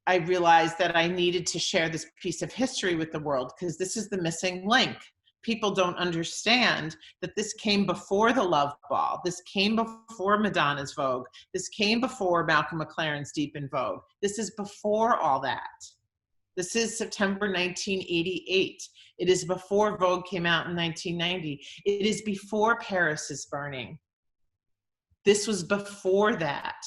I realized that I needed to share this piece of history with the world because this is the missing link. People don't understand that this came before the Love Ball. This came before Madonna's Vogue. This came before Malcolm McLaren's Deep in Vogue. This is before all that. This is September 1988. It is before Vogue came out in 1990. It is before Paris is Burning. This was before that.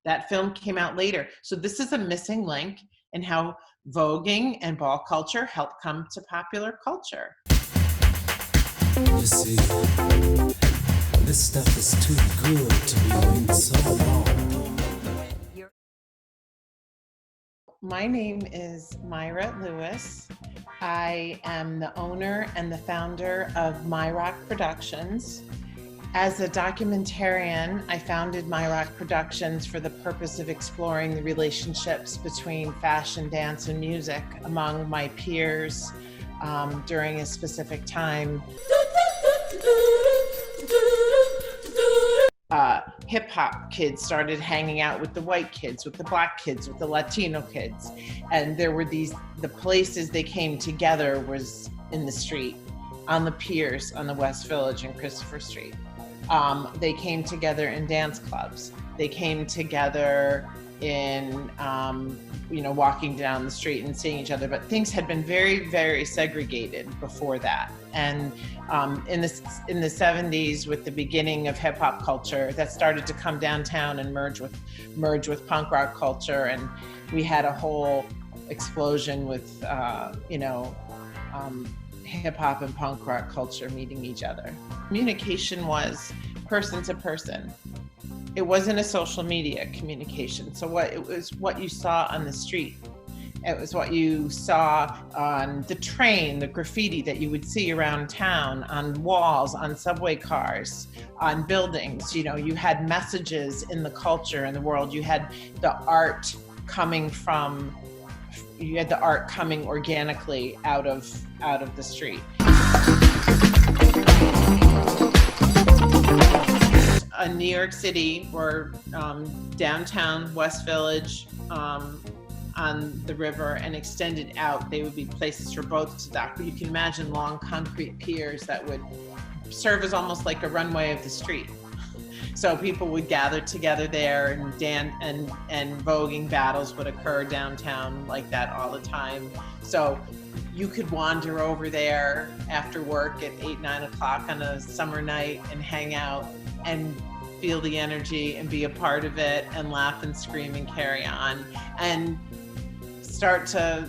That film came out later. So this is a missing link in how voguing and ball culture helped come to popular culture. You see, this stuff is too good to be waiting so long. My name is Myra Lewis. I am the owner and the founder of Myra Productions. As a documentarian, I founded Myra Productions for the purpose of exploring the relationships between fashion, dance, and music among my peers during a specific time. Hip hop kids started hanging out with the white kids, with the black kids, with the Latino kids. And there were the places they came together was in the street, on the piers, on the West Village and Christopher Street. They came together in dance clubs. They came together in, walking down the street and seeing each other. But things had been very, very segregated before that. And in the 70s, with the beginning of hip hop culture, that started to come downtown and merge with punk rock culture. And we had a whole explosion with, hip hop and punk rock culture meeting each other. Communication was person to person. It wasn't a social media communication. So it was what you saw on the street. It was what you saw on the train, the graffiti that you would see around town, on walls, on subway cars, on buildings. You had messages in the culture and the world. You had the art coming organically out of the street. In New York City, or downtown West Village, on the river and extended out, they would be places for boats to dock. You can imagine long concrete piers that would serve as almost like a runway of the street. So people would gather together there and dance, and voguing battles would occur downtown like that all the time. So you could wander over there after work at 8, 9 o'clock on a summer night and hang out and feel the energy and be a part of it and laugh and scream and carry on. And start to,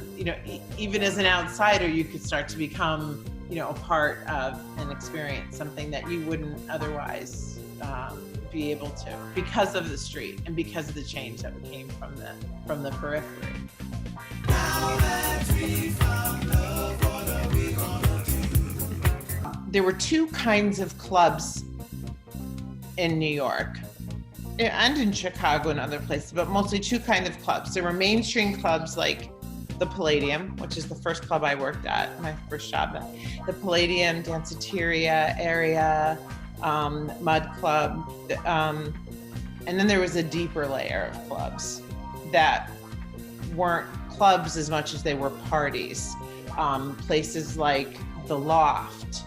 even as an outsider, you could start to become, a part of and experience something that you wouldn't otherwise be able to, because of the street and because of the change that came from the periphery. There were two kinds of clubs in New York and in Chicago and other places, but mostly two kinds of clubs. There were mainstream clubs like the Palladium, which is the first club I worked at, my first job at. The Palladium, Danceteria area, Mud Club, and then there was a deeper layer of clubs that weren't clubs as much as they were parties. Places like the Loft,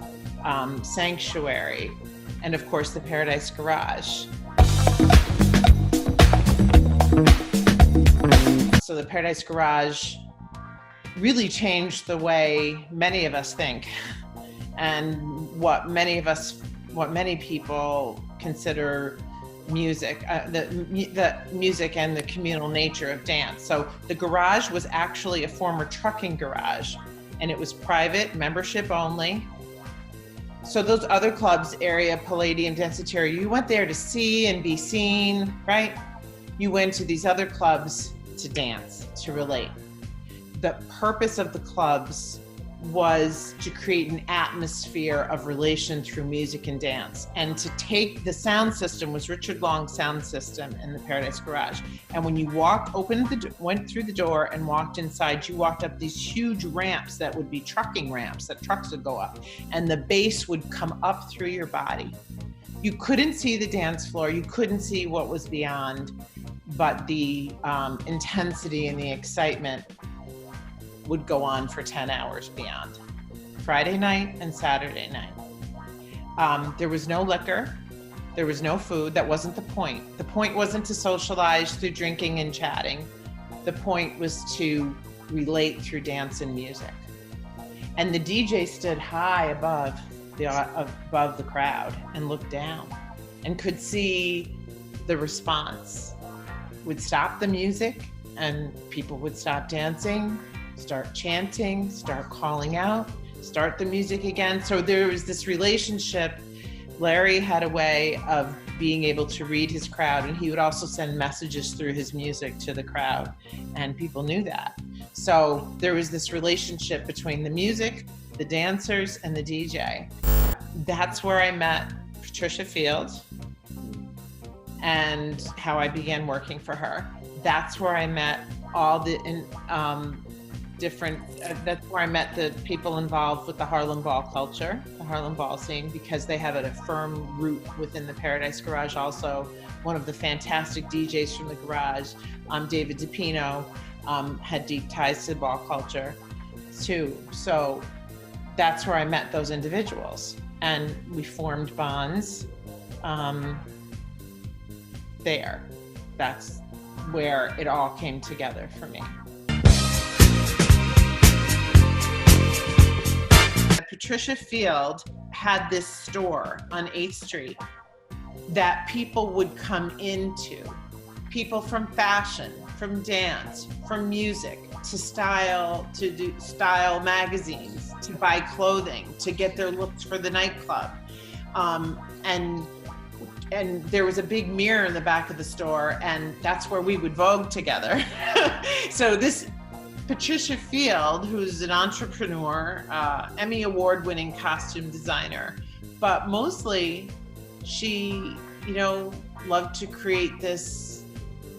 Sanctuary, and of course the Paradise Garage. So the Paradise Garage really changed the way many of us think, and what many people consider music, the music and the communal nature of dance. So the garage was actually a former trucking garage, and it was private, membership only. So those other clubs, Area, Palladium, Danceteria, you went there to see and be seen, right? You went to these other clubs to dance, to relate. The purpose of the clubs was to create an atmosphere of relation through music and dance, and to take the sound system was Richard Long's sound system in the Paradise Garage. And when you went through the door and walked inside, you walked up these huge ramps that would be trucking ramps that trucks would go up, and the bass would come up through your body. You couldn't see the dance floor. You couldn't see what was beyond. but the intensity and the excitement would go on for 10 hours beyond. Friday night and Saturday night. There was no liquor. There was no food. That wasn't the point. The point wasn't to socialize through drinking and chatting. The point was to relate through dance and music. And the DJ stood high above the crowd and looked down and could see the response. Would stop the music and people would stop dancing, start chanting, start calling out, start the music again. So there was this relationship. Larry had a way of being able to read his crowd, and he would also send messages through his music to the crowd, and people knew that. So there was this relationship between the music, the dancers, and the DJ. That's where I met Patricia Field and how I began working for her. That's where I met all the that's where I met the people involved with the Harlem Ball culture, the Harlem Ball scene, because they have a firm root within the Paradise Garage. Also, one of the fantastic DJs from the Garage, David DePino, had deep ties to the ball culture too. So that's where I met those individuals, and we formed bonds there. That's where it all came together for me. Patricia Field had this store on 8th Street that people would come into. People from fashion, from dance, from music, to do style magazines, to buy clothing, to get their looks for the nightclub. And there was a big mirror in the back of the store, and that's where we would vogue together. So this Patricia Field, who's an entrepreneur, Emmy award-winning costume designer, but mostly she, loved to create this.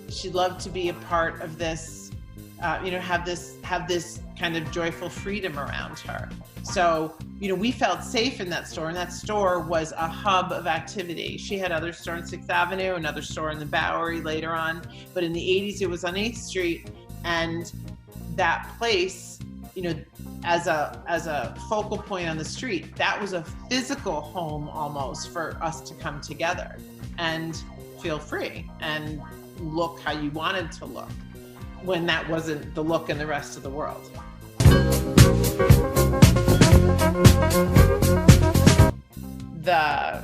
She loved to be a part of this, have this kind of joyful freedom around her. So, we felt safe in that store, and that store was a hub of activity. She had other store on 6th Avenue, another store in the Bowery later on, but in the 80s it was on 8th Street, and that place, as a focal point on the street, that was a physical home almost for us to come together and feel free and look how you wanted to look, when that wasn't the look in the rest of the world. The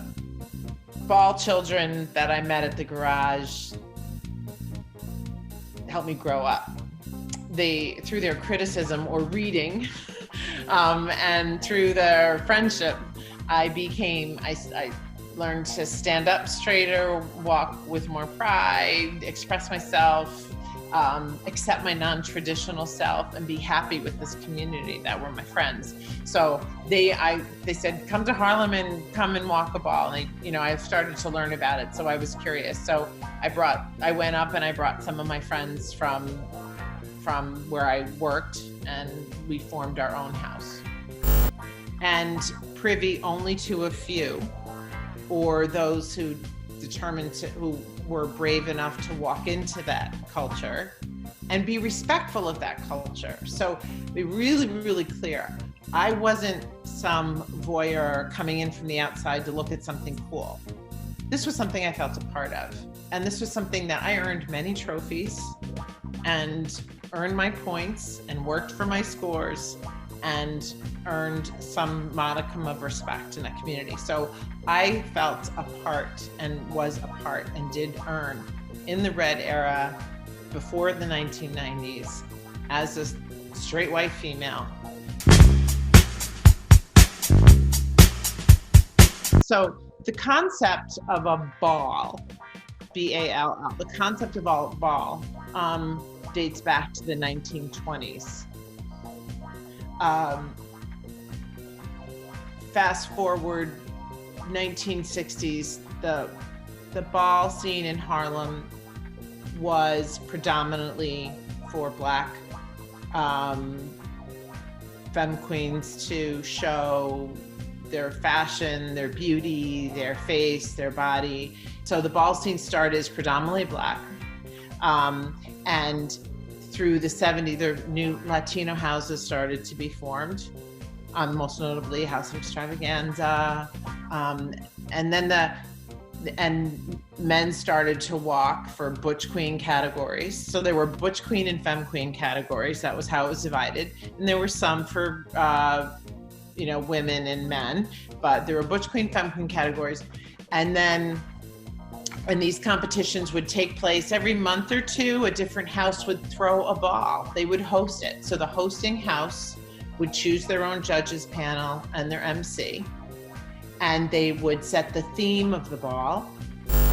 ball children that I met at the Garage helped me grow up. Through their criticism or reading, and through their friendship, I learned to stand up straighter, walk with more pride, express myself, accept my non-traditional self, and be happy with this community that were my friends. So they said, come to Harlem and come and walk a ball. And I started to learn about it, so I was curious. So I went up and I brought some of my friends from where I worked, and we formed our own house. And privy only to a few, or those who who were brave enough to walk into that culture and be respectful of that culture. So be really, really clear. I wasn't some voyeur coming in from the outside to look at something cool. This was something I felt a part of. And this was something that I earned many trophies and earned my points and worked for my scores and earned some modicum of respect in that community. So I felt a part and was a part and did earn in the Red era before the 1990s as a straight white female. So the concept of a ball, B-A-L-L, the concept of a ball dates back to the 1920s. Fast forward 1960s, the ball scene in Harlem was predominantly for Black femme queens to show their fashion, their beauty, their face, their body. So the ball scene started as predominantly Black. And through the 70s, the new Latino houses started to be formed, most notably House of Extravaganza. And then men started to walk for butch queen categories. So there were butch queen and femme queen categories. That was how it was divided. And there were some for, women and men, but there were butch queen, femme queen categories. And these competitions would take place every month or two. A different house would throw a ball. They would host it. So the hosting house would choose their own judges panel and their MC. And they would set the theme of the ball.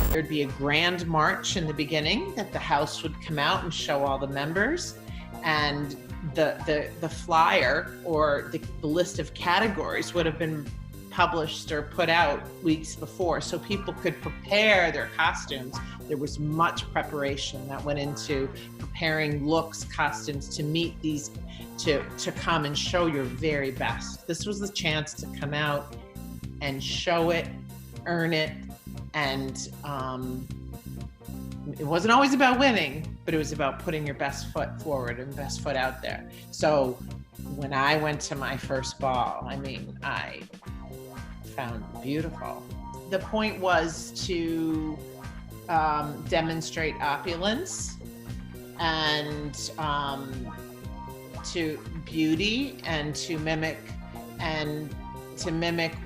There'd be a grand march in the beginning that the house would come out and show all the members. And the flyer or the list of categories would have been published or put out weeks before, so people could prepare their costumes. There was much preparation that went into preparing looks, costumes to meet these, to come and show your very best. This was the chance to come out and show it, earn it, and it wasn't always about winning, but it was about putting your best foot forward and best foot out there. So when I went to my first ball, I found it beautiful. The point was to demonstrate opulence and to beauty and to mimic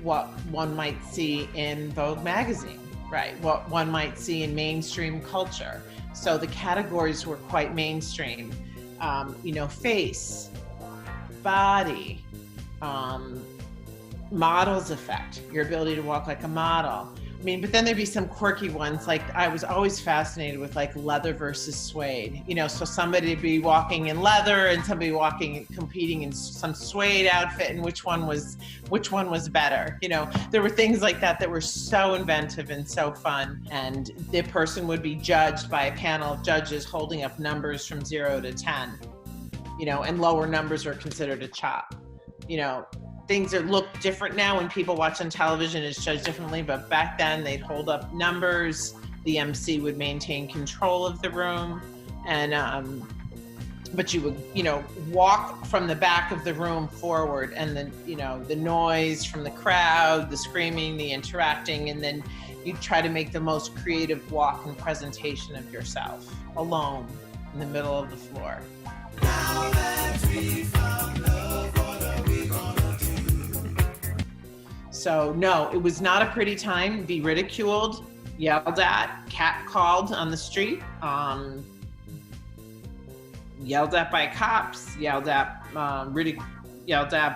what one might see in Vogue magazine, right? What one might see in mainstream culture. So the categories were quite mainstream. Face, body, model's effect, your ability to walk like a model. But then there'd be some quirky ones, like I was always fascinated with like leather versus suede. So somebody would be walking in leather and somebody competing in some suede outfit, and which one was better. There were things like that were so inventive and so fun. And the person would be judged by a panel of judges holding up numbers from 0 to 10, and lower numbers are considered a chop. Things look different now when people watch on television. It's judged differently, but back then they'd hold up numbers. The MC would maintain control of the room, and but you would walk from the back of the room forward, and then the noise from the crowd, the screaming, the interacting, and then you try to make the most creative walk and presentation of yourself alone in the middle of the floor. Now that we found love, what are we gonna do? So no, it was not a pretty time. Be ridiculed, yelled at, catcalled on the street, yelled at by cops, yelled at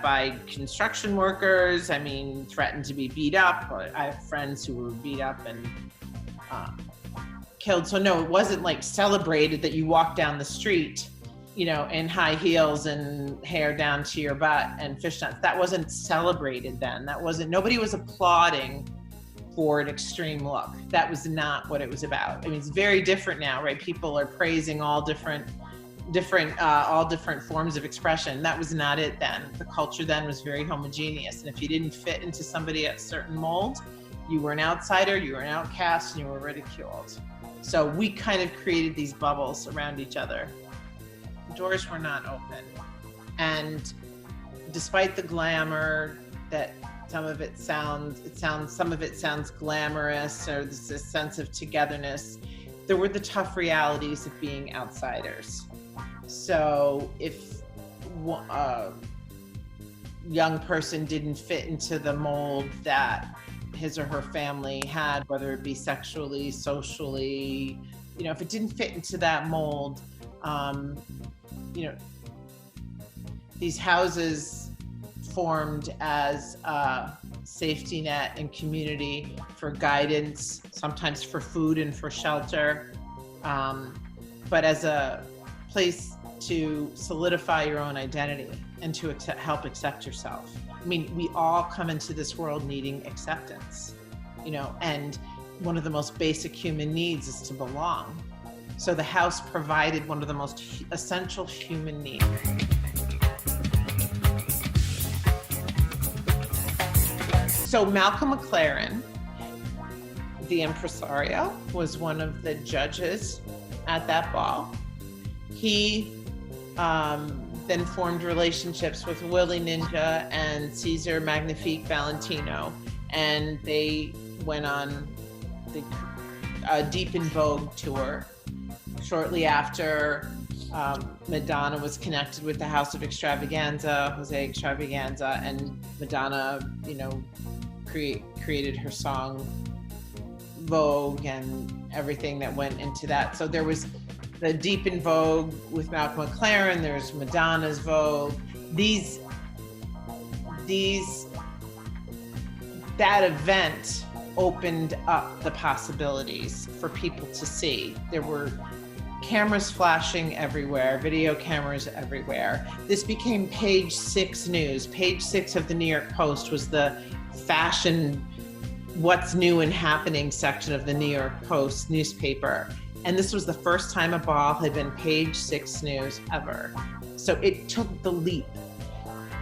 by construction workers. Threatened to be beat up. I have friends who were beat up and killed. So no, it wasn't like celebrated that you walk down the street, in high heels and hair down to your butt and fishnets. That wasn't celebrated then. Nobody was applauding for an extreme look. That was not what it was about. It's very different now, right? People are praising all different forms of expression. That was not it then. The culture then was very homogeneous. And if you didn't fit into somebody at a certain mold, you were an outsider, you were an outcast, and you were ridiculed. So we kind of created these bubbles around each other. Doors were not open. And despite the glamour that some of it sounds glamorous, or this sense of togetherness, there were the tough realities of being outsiders. So if a young person didn't fit into the mold that his or her family had, whether it be sexually, socially, if it didn't fit into that mold, these houses formed as a safety net and community for guidance, sometimes for food and for shelter, but as a place to solidify your own identity and to help accept yourself. We all come into this world needing acceptance, and one of the most basic human needs is to belong. So the house provided one of the most essential human needs. So Malcolm McLaren, the impresario, was one of the judges at that ball. He then formed relationships with Willie Ninja and Cesar Magnifique Valentino, and they went on the Deep in Vogue tour. Shortly after, Madonna was connected with the House of Extravaganza, Jose Extravaganza, and Madonna, created her song Vogue and everything that went into that. So there was the Deep in Vogue with Malcolm McLaren, there's Madonna's Vogue. That event opened up the possibilities for people to see. There were cameras flashing everywhere, video cameras everywhere. This became page 6 news. Page 6 of the New York Post was the fashion, what's new and happening section of the New York Post newspaper. And this was the first time a ball had been page 6 news ever. So it took the leap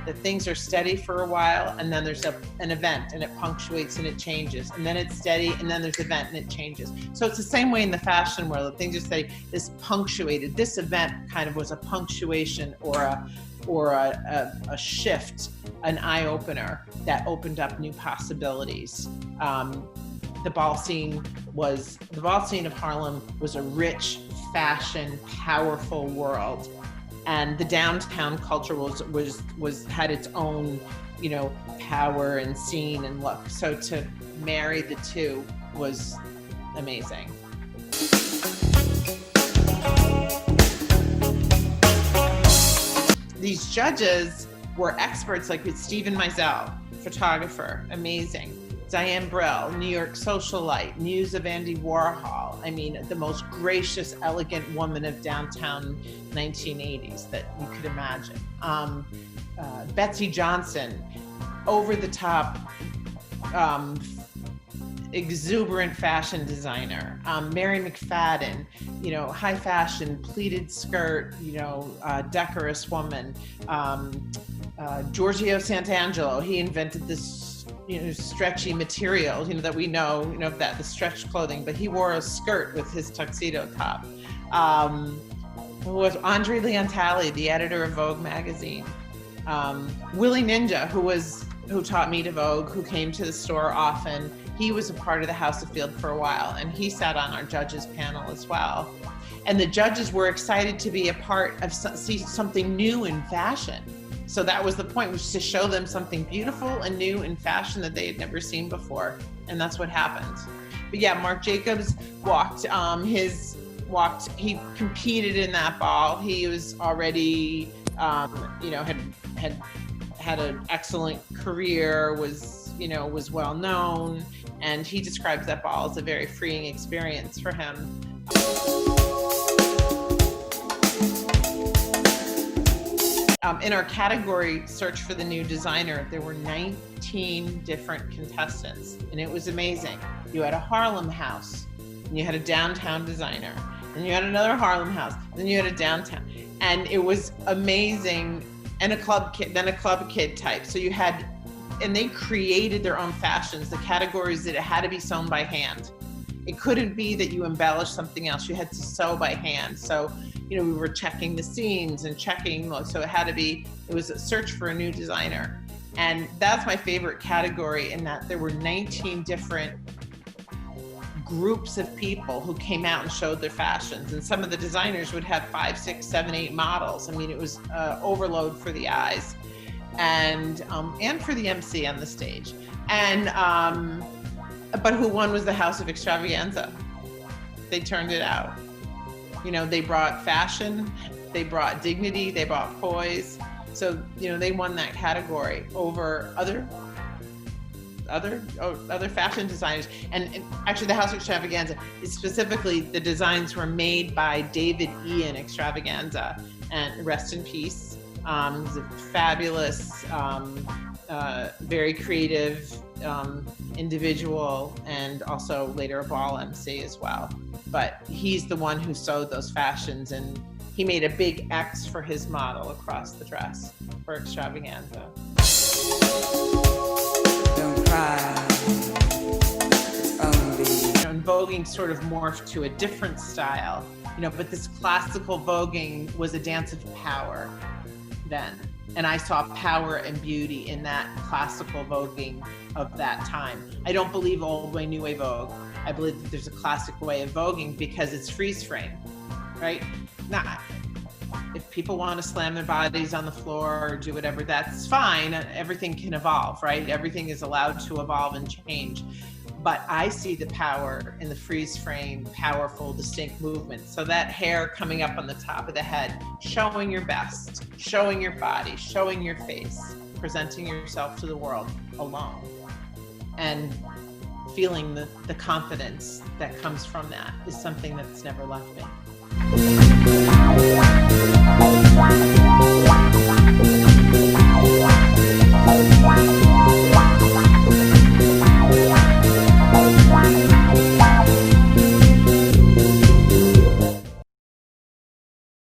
that things are steady for a while, and then there's an event and it punctuates and it changes, and then it's steady and then there's an event and it changes. So it's the same way in the fashion world, that things are steady. This punctuated, this event kind of was a punctuation or a shift, an eye opener that opened up new possibilities. The ball scene of Harlem was a rich, fashion, powerful world, and the downtown culture had its own, power and scene and look. So to marry the two was amazing. These judges were experts, like with Stephen Meisel, photographer, amazing. Diane Brill, New York socialite, muse of Andy Warhol. I mean, the most gracious, elegant woman of downtown 1980s that you could imagine. Betsy Johnson, over the top, exuberant fashion designer. Mary McFadden, high fashion, pleated skirt, decorous woman. Giorgio Santangelo, he invented this stretchy material, that we know, that the stretched clothing, but he wore a skirt with his tuxedo top. Who was Andre Leontali, the editor of Vogue magazine. Willie Ninja, who taught me to Vogue, who came to the store often. He was a part of the House of Field for a while, and he sat on our judges panel as well. And the judges were excited to be a part of see something new in fashion. So that was the point, was to show them something beautiful and new in fashion that they had never seen before. And that's what happened. But yeah, Marc Jacobs he competed in that ball. He was already, had an excellent career, was well known. And he describes that ball as a very freeing experience for him. In our category, Search for the New Designer, there were 19 different contestants, and it was amazing. You had a Harlem house, and you had a downtown designer, and you had another Harlem house, and then you had a downtown. And it was amazing, and a club kid type. So you had, and they created their own fashions, the categories that it had to be sewn by hand. It couldn't be that you embellished something else. You had to sew by hand. So, we were checking the seams and checking, so it was a search for a new designer. And that's my favorite category, in that there were 19 different groups of people who came out and showed their fashions. And some of the designers would have 5, 6, 7, 8 models. I mean, it was overload for the eyes and for the MC on the stage. And, but who won was the House of Extravaganza. They turned it out. They brought fashion, they brought dignity, they brought poise. So, they won that category over other fashion designers. And actually the House of Extravaganza is specifically, the designs were made by David Ian Extravaganza, and rest in peace. He's a fabulous, very creative individual, and also later a ball MC as well. But he's the one who sewed those fashions, and he made a big X for his model across the dress for Extravaganza. Don't cry. And voguing sort of morphed to a different style but this classical voguing was a dance of power then. And I saw power and beauty in that classical voguing of that time. I don't believe old way, new way Vogue. I believe that there's a classic way of voguing because it's freeze frame, right? Not if people want to slam their bodies on the floor or do whatever, that's fine. Everything can evolve, right? Everything is allowed to evolve and change. But I see the power in the freeze frame, powerful, distinct movement. So that hair coming up on the top of the head, showing your best, showing your body, showing your face, presenting yourself to the world alone, and feeling the confidence that comes from that is something that's never left me.